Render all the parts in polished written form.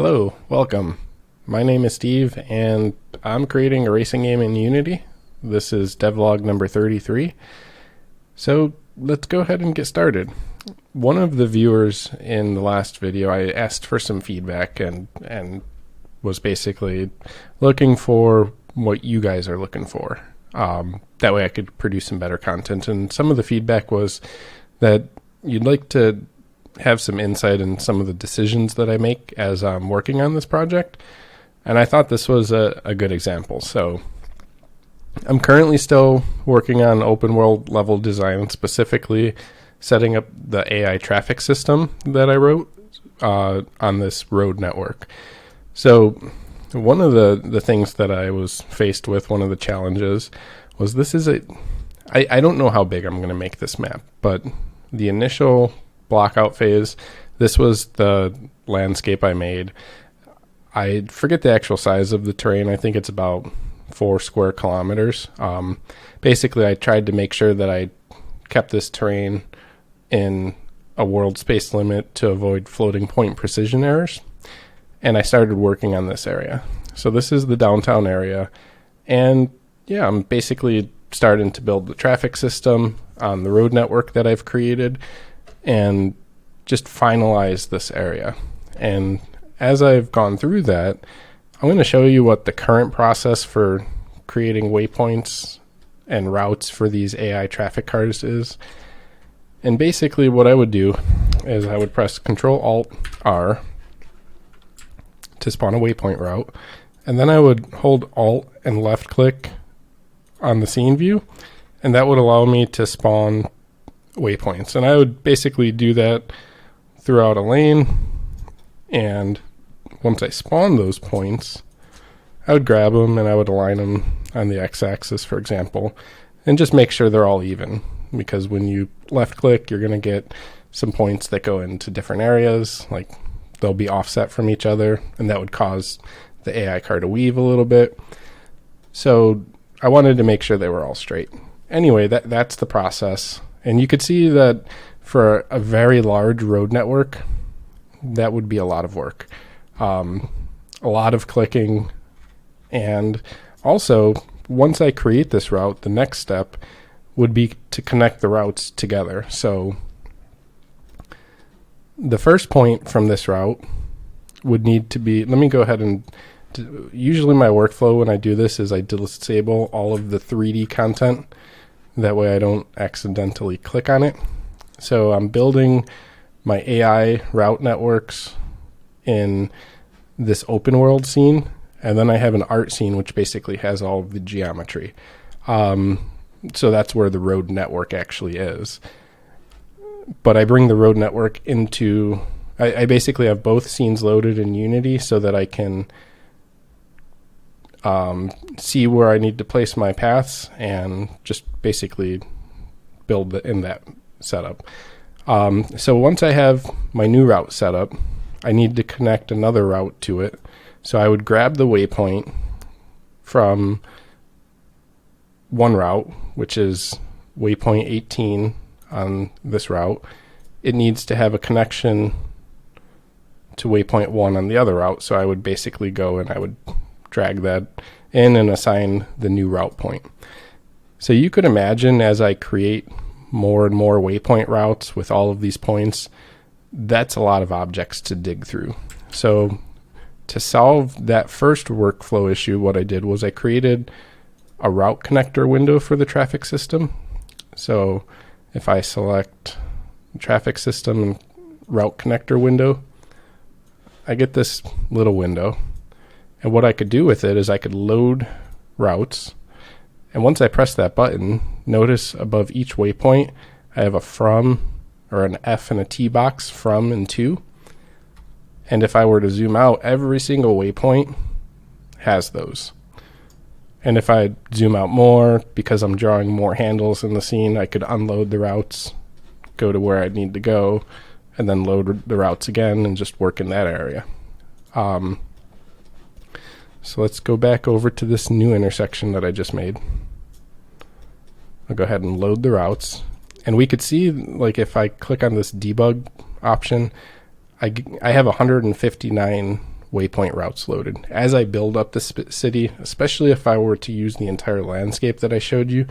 Hello, welcome. My name is Steve, and I'm creating a racing game in Unity. This is devlog number 33. So let's go ahead and get started. One of the viewers in the last video, I asked for some feedback and was basically looking for what you guys are looking for. That way I could produce some better content. And some of the feedback was that you'd like to have some insight in some of the decisions that I make as I'm working on this project. And I thought this was a good example. So I'm currently still working on open world level design, specifically setting up the AI traffic system that I wrote on this road network. So one of the things that I was faced with, one of the challenges, was I don't know how big I'm going to make this map, but the initial blockout phase, this was the landscape I made. I forget the actual size of the terrain. I think it's about 4 square kilometers. Basically, I tried to make sure that I kept this terrain in a world space limit to avoid floating point precision errors. And I started working on this area. So this is the downtown area. And yeah, I'm basically starting to build the traffic system on the road network that I've created and just finalize this area. And as I've gone through that, I'm going to show you what the current process for creating waypoints and routes for these AI traffic cars is. And basically what I would do is I would press Control-Alt-R to spawn a waypoint route, and then I would hold Alt and left click on the scene view, and that would allow me to spawn waypoints. And I would basically do that throughout a lane, and once I spawn those points, I would grab them and I would align them on the x-axis, for example, and just make sure they're all even, because when you left click, you're going to get some points that go into different areas, like they'll be offset from each other, and that would cause the AI car to weave a little bit. So I wanted to make sure they were all straight. Anyway, that's the process. And you could see that for a very large road network, that would be a lot of work. A lot of clicking. And also, once I create this route, the next step would be to connect the routes together. So the first point from this route would need to be, let me go ahead and, usually my workflow when I do this is I disable all of the 3D content. That way I don't accidentally click on it. So I'm building my AI route networks in this open world scene. And then I have an art scene, which basically has all of the geometry. So that's where the road network actually is. But I bring the road network into, I basically have both scenes loaded in Unity so that I can see where I need to place my paths and just basically build in that setup. So once I have my new route set up, I need to connect another route to it. So I would grab the waypoint from one route, which is waypoint 18 on this route. It needs to have a connection to waypoint 1 on the other route. So I would basically go and I would drag that in and assign the new route point. So you could imagine as I create more and more waypoint routes with all of these points, that's a lot of objects to dig through. So to solve that first workflow issue, what I did was I created a route connector window for the traffic system. So if I select traffic system and route connector window, I get this little window. And what I could do with it is I could load routes. And once I press that button, notice above each waypoint, I have a from, or an F and a T box, from and to. And if I were to zoom out, every single waypoint has those. And if I zoom out more, because I'm drawing more handles in the scene, I could unload the routes, go to where I need to go, and then load the routes again and just work in that area. So let's go back over to this new intersection that I just made. I'll go ahead and load the routes. And we could see, like, if I click on this debug option, I have 159 waypoint routes loaded. As I build up the city, especially if I were to use the entire landscape that I showed you,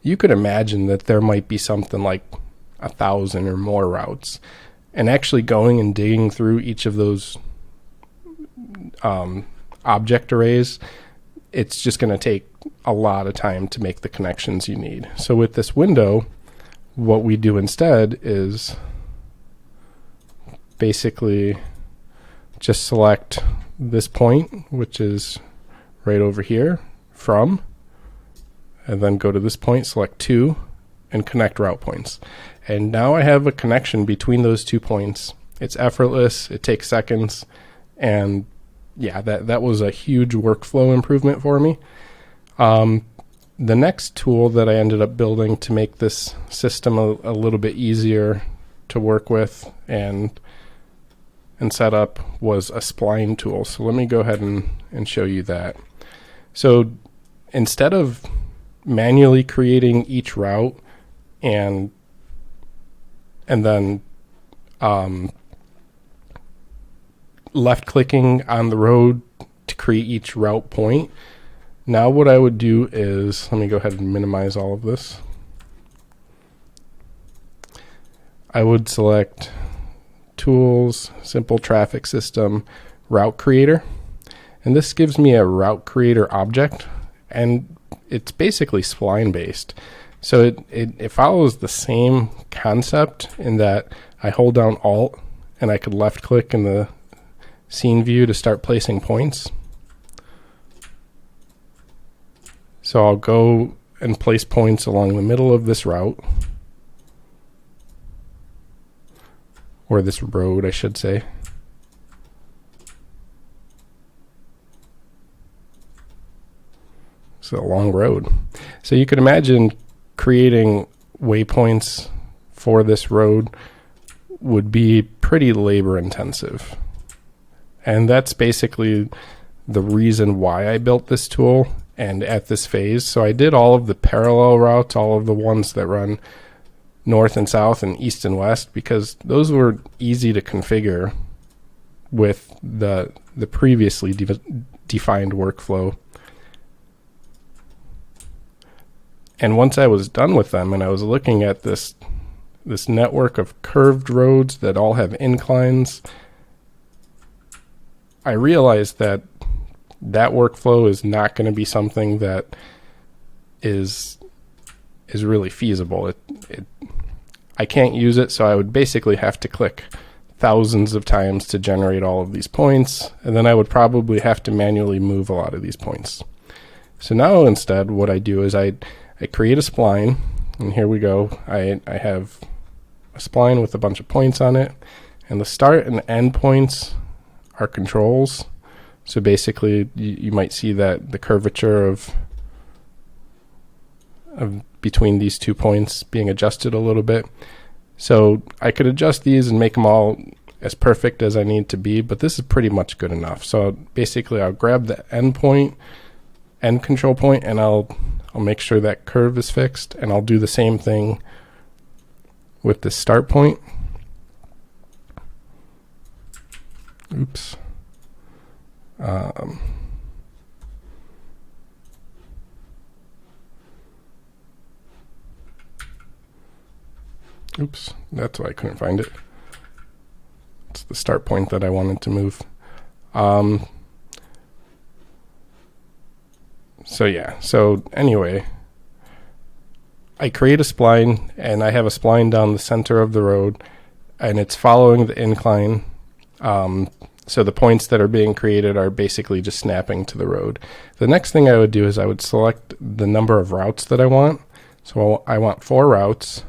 you could imagine that there might be something like 1,000 or more routes. And actually going and digging through each of those object arrays, it's just going to take a lot of time to make the connections you need. So with this window, what we do instead is basically just select this point, which is right over here, from, and then go to this point, select 2, and connect route points. And now I have a connection between those 2 points. It's effortless, it takes seconds, and yeah, that was a huge workflow improvement for me. The next tool that I ended up building to make this system a little bit easier to work with and set up was a spline tool. So let me go ahead and show you that. So instead of manually creating each route and then left clicking on the road to create each route point, now what I would do is, let me go ahead and minimize all of this. I would select Tools, Simple Traffic System, Route Creator. And this gives me a Route Creator object, and it's basically spline based. So it follows the same concept in that I hold down Alt and I could left click in the scene view to start placing points. So I'll go and place points along the middle of this route, or this road, I should say. It's a long road. So you could imagine creating waypoints for this road would be pretty labor intensive. And that's basically the reason why I built this tool and at this phase. So I did all of the parallel routes, all of the ones that run north and south and east and west, because those were easy to configure with the previously defined workflow. And once I was done with them and I was looking at this network of curved roads that all have inclines, I realized that workflow is not going to be something that is really feasible. I can't use it, so I would basically have to click thousands of times to generate all of these points, and then I would probably have to manually move a lot of these points. So now instead what I do is I create a spline, and here we go. I have a spline with a bunch of points on it, and the start and end points are controls. So basically you might see that the curvature of between these 2 points being adjusted a little bit. So I could adjust these and make them all as perfect as I need to be, but this is pretty much good enough. So basically I'll grab the end control point, and I'll make sure that curve is fixed, and I'll do the same thing with the start point. Oops. Oops, that's why I couldn't find it. It's the start point that I wanted to move. So anyway, I create a spline, and I have a spline down the center of the road, and it's following the incline. So the points that are being created are basically just snapping to the road. The next thing I would do is I would select the number of routes that I want. So I want 4 routes,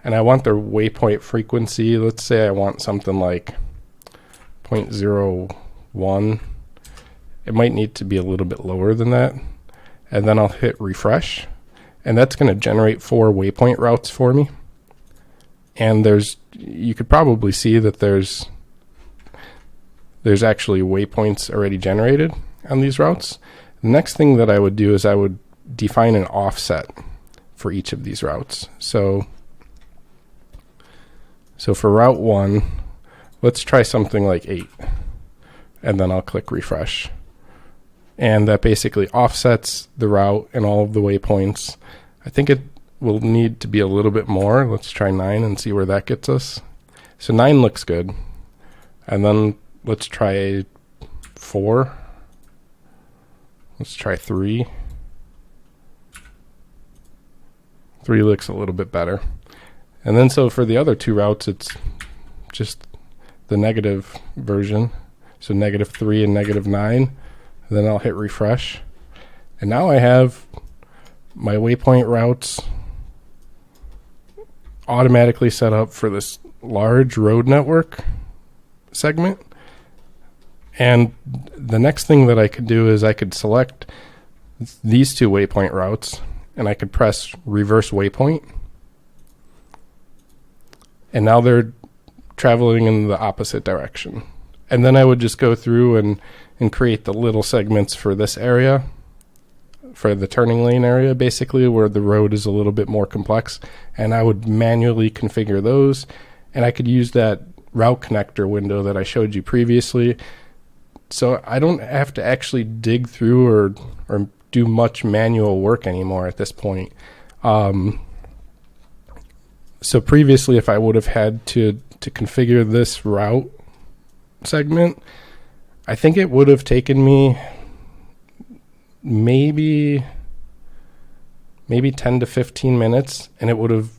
and I want their waypoint frequency. Let's say I want something like 0.01. It might need to be a little bit lower than that. And then I'll hit refresh, and that's going to generate 4 waypoint routes for me. And you could probably see that there's actually waypoints already generated on these routes. The next thing that I would do is I would define an offset for each of these routes. So for route 1, let's try something like 8. and then I'll click refresh. And that basically offsets the route and all of the waypoints. I think it will need to be a little bit more. Let's try 9 and see where that gets us. So 9 looks good. And then let's try 4. Let's try 3. 3 looks a little bit better. And then so for the other 2 routes, it's just the negative version. So -3 and -9. Then I'll hit refresh. And now I have my waypoint routes automatically set up for this large road network segment. And the next thing that I could do is I could select these 2 waypoint routes, and I could press reverse waypoint. And now they're traveling in the opposite direction. And then I would just go through and create the little segments for this area, for the turning lane area, basically, where the road is a little bit more complex. And I would manually configure those. And I could use that route connector window that I showed you previously. So I don't have to actually dig through or do much manual work anymore at this point. So previously, if I would have had to configure this route segment, I think it would have taken me maybe 10 to 15 minutes, and it would have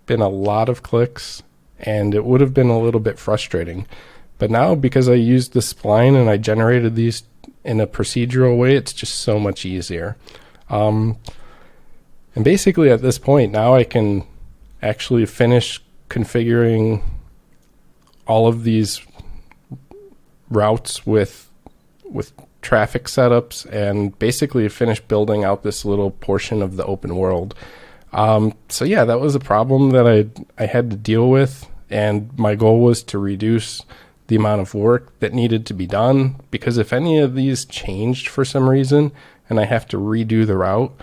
been a lot of clicks, and it would have been a little bit frustrating. But now, because I used the spline and I generated these in a procedural way, it's just so much easier. And basically at this point, now I can actually finish configuring all of these routes with traffic setups and basically finish building out this little portion of the open world. So yeah, that was a problem that I had to deal with, and my goal was to reduce the amount of work that needed to be done, because if any of these changed for some reason and I have to redo the route,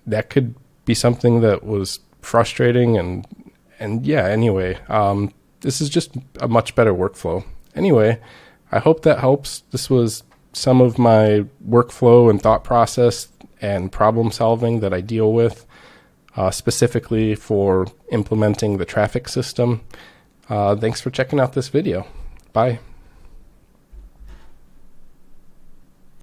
that could be something that was frustrating. And yeah, anyway, this is just a much better workflow. Anyway, I hope that helps. This was some of my workflow and thought process and problem solving that I deal with, specifically for implementing the traffic system. Thanks for checking out this video. Bye.